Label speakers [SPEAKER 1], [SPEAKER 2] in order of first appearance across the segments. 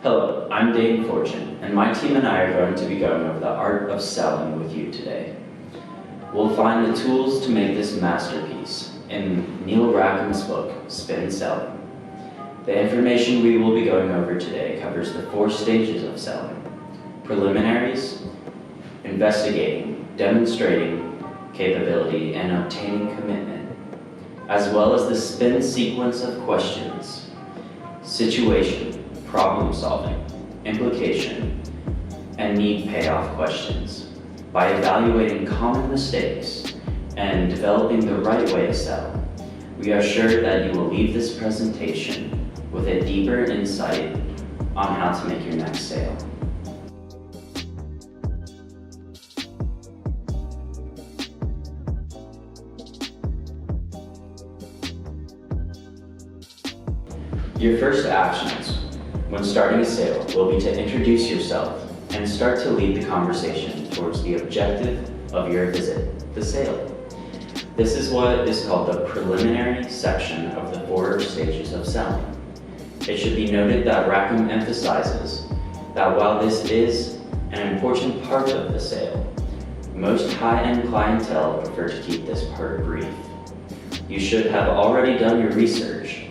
[SPEAKER 1] Hello, I'm Dane Fortune, and my team and I are going to be going over the art of selling with you today. We'll find the tools to make this masterpiece in Neil Rackham's book, Spin Selling. The information we will be going over today covers the 4 stages of selling: preliminaries, investigating, demonstrating capability, and obtaining commitment, as well as the spin sequence of questions: situation, problem solving, implication, and need payoff questions. By evaluating common mistakes and developing the right way to sell, we are sure that you will leave this presentation with a deeper insight on how to make your next sale. Your first actions when starting a sale will be to introduce yourself and start to lead the conversation towards the objective of your visit, the sale. This is what is called the preliminary section of the 4 stages of selling. It should be noted that Rackham emphasizes that while this is an important part of the sale, most high-end clientele prefer to keep this part brief. You should have already done your research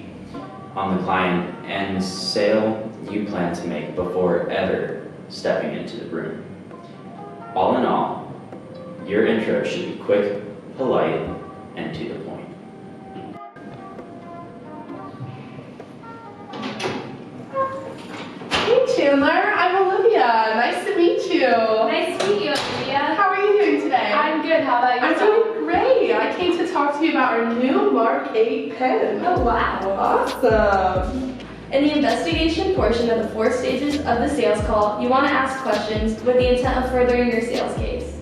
[SPEAKER 1] on the client and sale you plan to make before ever stepping into the room. All in all, your intro should be quick, polite, and to the point.
[SPEAKER 2] Hey Chandler, I'm Olivia. Nice to meet you.
[SPEAKER 3] Nice to meet you, Olivia.
[SPEAKER 2] How are you doing today?
[SPEAKER 3] I'm good. How about
[SPEAKER 2] I'm
[SPEAKER 3] yourself?
[SPEAKER 2] doing great. I came to talk to you about our new Mark 8 pen.
[SPEAKER 3] Oh, wow.
[SPEAKER 2] Awesome.
[SPEAKER 4] In the investigation portion of the 4 stages of the sales call, you want to ask questions with the intent of furthering your sales case.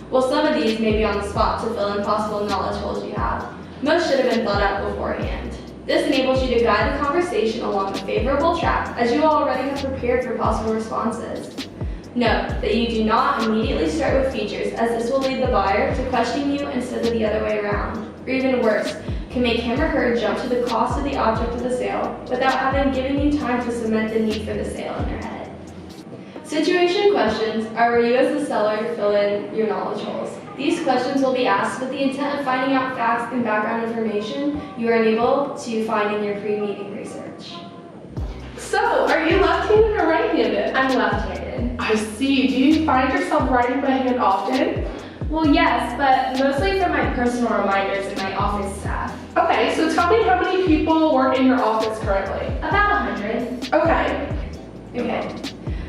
[SPEAKER 4] While some of these may be on the spot to fill in possible knowledge holes you have, most should have been thought out beforehand. This enables you to guide the conversation along a favorable track as you already have prepared for possible responses. Note that you do not immediately start with features, as this will lead the buyer to question you instead of the other way around, or even worse, can make him or her jump to the cost of the object of the sale without having given you time to cement the need for the sale in their head. Situation questions are where you as the seller fill in your knowledge holes. These questions will be asked with the intent of finding out facts and background information you are unable to find in your pre-meeting research.
[SPEAKER 2] So, are you left-handed or right-handed?
[SPEAKER 3] I'm left-handed.
[SPEAKER 2] I see. Do you find yourself writing by hand often?
[SPEAKER 3] Well, yes, but mostly for my personal reminders and my office staff.
[SPEAKER 2] Okay, so tell me how many people work in your office currently?
[SPEAKER 3] About 100.
[SPEAKER 2] Okay.
[SPEAKER 4] Okay.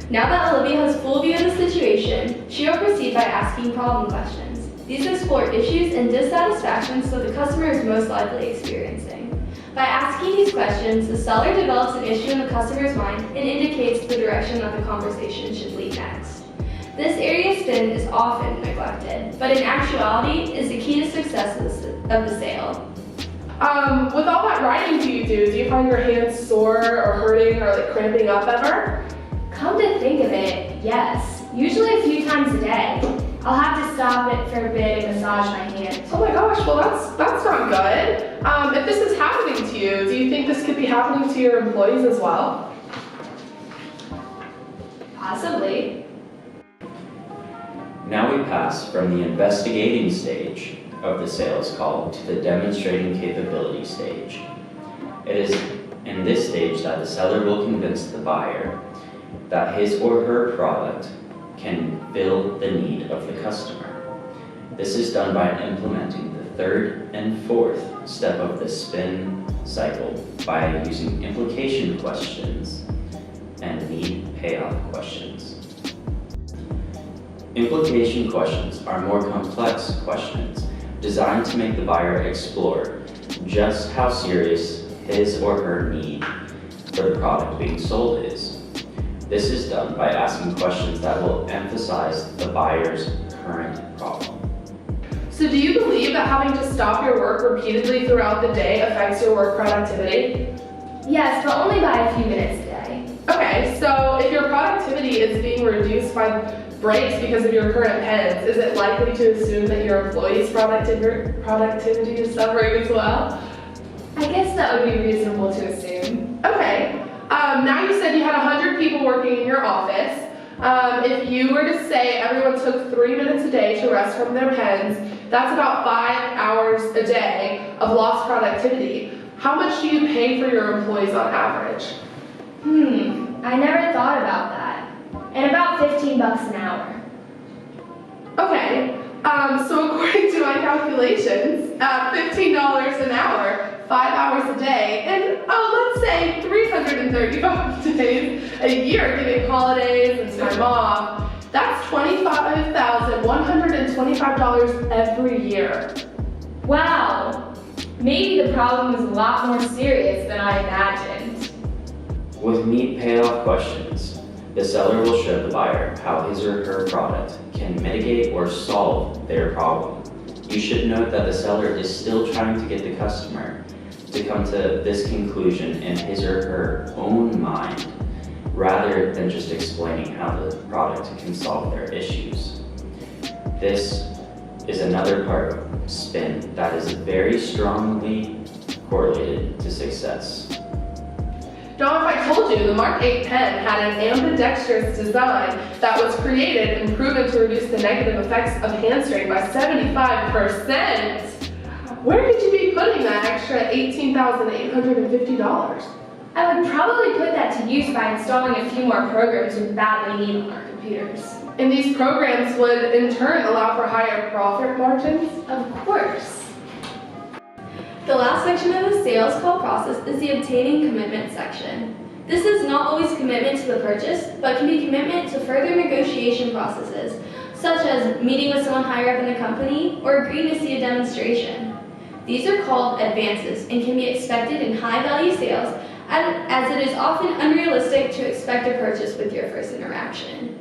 [SPEAKER 4] Now that Olivia has full view of the situation, she will proceed by asking problem questions. These explore issues and dissatisfactions that the customer is most likely experiencing. By asking these questions, the seller develops an issue in the customer's mind and indicates the direction that the conversation should lead next. This area spin is often neglected, but in actuality is the key to success of the sale.
[SPEAKER 2] With all that writing do you find your hands sore or hurting or like cramping up ever?
[SPEAKER 3] Come to think of it, yes. Usually a few times a day. I'll have to stop it for a bit and massage my hands.
[SPEAKER 2] Oh my gosh, well that's not good. If this is happening to you, do you think this could be happening to your employees as well?
[SPEAKER 3] Possibly.
[SPEAKER 1] Now we pass from the investigating stage of the sales call to the demonstrating capability stage. It is in this stage that the seller will convince the buyer that his or her product can fill the need of the customer. This is done by implementing the 3rd and 4th step of the spin cycle by using implication questions and need payoff questions. Implication questions are more complex questions designed to make the buyer explore just how serious his or her need for the product being sold is. This is done by asking questions that will emphasize the buyer's current problem.
[SPEAKER 2] So do you believe that having to stop your work repeatedly throughout the day affects your work productivity?
[SPEAKER 3] Yes, but only by a few minutes a day.
[SPEAKER 2] Okay, so if your productivity is being reduced by breaks because of your current pens, is it likely to assume that your employees' productivity is suffering as well?
[SPEAKER 3] I guess that would be reasonable to assume.
[SPEAKER 2] Okay. Now you said you had 100 people working in your office. If you were to say everyone took 3 minutes a day to rest from their pens, that's about 5 hours a day of lost productivity. How much do you pay for your employees on average?
[SPEAKER 3] I never thought about that. And about $15 an hour.
[SPEAKER 2] Okay, so according to my calculations, $15 an hour, 5 hours a day, and let's say 335 days a year, giving holidays and time off, that's $25,125 every year.
[SPEAKER 3] Wow! Maybe the problem was a lot more serious than I imagined.
[SPEAKER 1] With neat payoff questions, the seller will show the buyer how his or her product can mitigate or solve their problem. You should note that the seller is still trying to get the customer to come to this conclusion in his or her own mind, rather than just explaining how the product can solve their issues. This is another part of spin that is very strongly correlated to success.
[SPEAKER 2] Now, if I told you the Mark 8 pen had an ambidextrous design that was created and proven to reduce the negative effects of hand strain by 75%, where could you be putting that extra $18,850?
[SPEAKER 3] I would probably put that to use by installing a few more programs we badly need on our computers.
[SPEAKER 2] And these programs would in turn allow for higher profit margins?
[SPEAKER 3] Of course.
[SPEAKER 4] The last section of the sales call process is the obtaining commitment section. This is not always commitment to the purchase, but can be commitment to further negotiation processes, such as meeting with someone higher up in the company or agreeing to see a demonstration. These are called advances and can be expected in high-value sales, as it is often unrealistic to expect a purchase with your first interaction.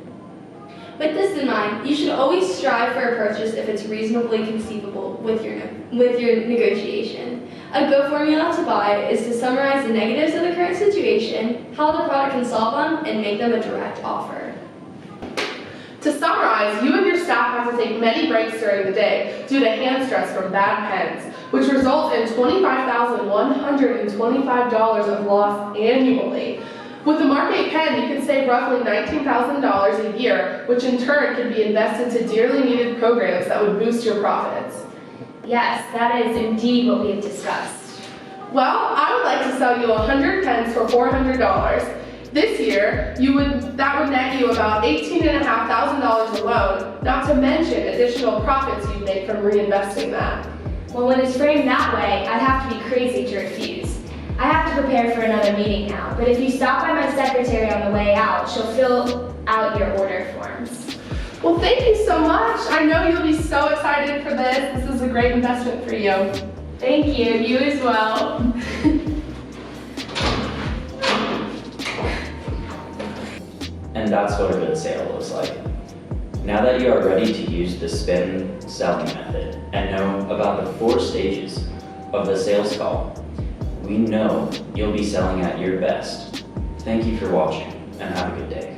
[SPEAKER 4] With this in mind, you should always strive for a purchase if it's reasonably conceivable with your negotiation. A good formula to buy is to summarize the negatives of the current situation, how the product can solve them, and make them a direct offer.
[SPEAKER 2] To summarize, you and your staff have to take many breaks during the day due to hand stress from bad pens, which results in $25,125 of loss annually. With the Mark 8 pen, you can save roughly $19,000 a year, which in turn can be invested to dearly needed programs that would boost your profits.
[SPEAKER 3] Yes, that is indeed what we have discussed.
[SPEAKER 2] Well, I would like to sell you 100 pens for $400. This year, that would net you about $18,500 alone, not to mention additional profits you'd make from reinvesting that.
[SPEAKER 3] Well, when it's framed that way, I'd have to be crazy to refuse. I have to prepare for another meeting now, but if you stop by my secretary on the way out, she'll fill out your order forms.
[SPEAKER 2] Well, thank you so much. I know you'll be so excited for this. This is a great investment for you.
[SPEAKER 3] Thank you, you as well.
[SPEAKER 1] And that's what a good sale looks like. Now that you are ready to use the spin selling method and know about the 4 stages of the sales call, we know you'll be selling at your best. Thank you for watching and have a good day.